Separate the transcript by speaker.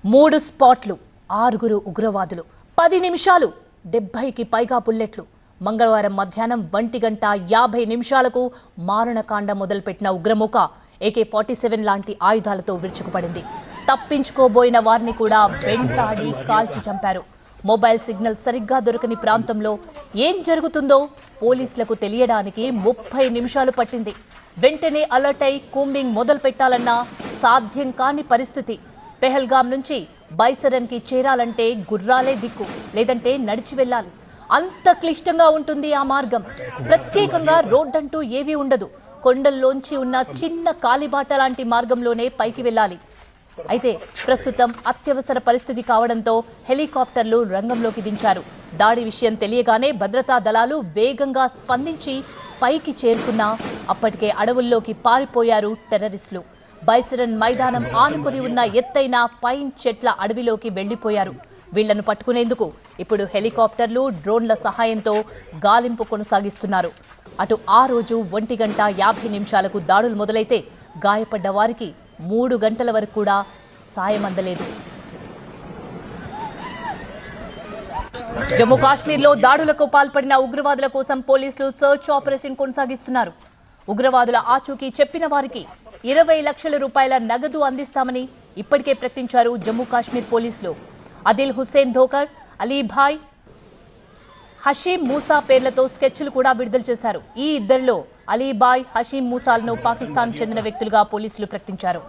Speaker 1: 3 స్పాట్లు, 6 ఉగ్రవాదులు, 10 నిమిషాలు, 70కి పైగా బుల్లెట్లు. మంగళవారం మధ్యాహ్నం 1:50 మారణకాండ మొదలుపెట్టిన ఉగ్రమూక AK-47 లాంటి ఆయుధాలతో విరుచుకుపడింది. తప్పించుకోబోయిన వారిని కూడా వెంటాడి కాల్చి చంపారు. మొబైల్ సిగ్నల్ సరిగ్గా దొరకని ప్రాంతంలో ఏం జరుగుతుందో పోలీసులకు తెలియడానికి 30 నిమిషాలు పట్టింది. వెంటనే అలర్ట్ అయి కూంబింగ్ మొదలు పెట్టాలన్నా సాధ్యం కాని పరిస్థితి. పెహల్గాం నుంచి బైసరన్కి చేరాలంటే గుర్రాలే దిక్కు, లేదంటే నడిచి వెళ్ళాలి. అంత క్లిష్టంగా ఉంటుంది ఆ మార్గం. ప్రత్యేకంగా రోడ్డంటూ ఏవీ ఉండదు. కొండల్లోంచి ఉన్న చిన్న కాలిబాట లాంటి మార్గంలోనే పైకి వెళ్ళాలి. అయితే ప్రస్తుతం అత్యవసర పరిస్థితి కావడంతో హెలికాప్టర్లు రంగంలోకి దించారు. దాడి విషయం తెలియగానే భద్రతా దళాలు వేగంగా స్పందించి పైకి చేరుకున్నా అప్పటికే అడవుల్లోకి పారిపోయారు టెర్రరిస్టులు. బైసరన్ మైదానం ఆనుకొని ఉన్న ఎత్తైన పైన్ చెట్ల అడవిలోకి వెళ్లిపోయారు. వీళ్లను పట్టుకునేందుకు ఇప్పుడు హెలికాప్టర్లు, డ్రోన్ల సహాయంతో గాలింపు కొనసాగిస్తున్నారు. అటు ఆ రోజు 1:50 దాడులు మొదలైతే గాయపడ్డ వారికి 3 గంటల వరకు కూడా సాయం అందలేదు. జమ్మూ కాశ్మీర్లో దాడులకు పాల్పడిన ఉగ్రవాదుల కోసం పోలీసులు సర్చ్ ఆపరేషన్ కొనసాగిస్తున్నారు. ఉగ్రవాదుల ఆచూకీ చెప్పిన వారికి 20 లక్షల రూపాయల నగదు అందిస్తామని ఇప్పటికే ప్రకటించారు జమ్మూ కాశ్మీర్ పోలీసులు. అదిల్ హుస్సేన్ ధోకర్, అలీభాయ్, హషీం మూసా పేర్లతో స్కెచ్లు కూడా విడుదల చేశారు. ఈ ఇద్దరిలో అలీభాయ్, హషీం మూసాలను పాకిస్తాన్ చెందిన వ్యక్తులుగా పోలీసులు ప్రకటించారు.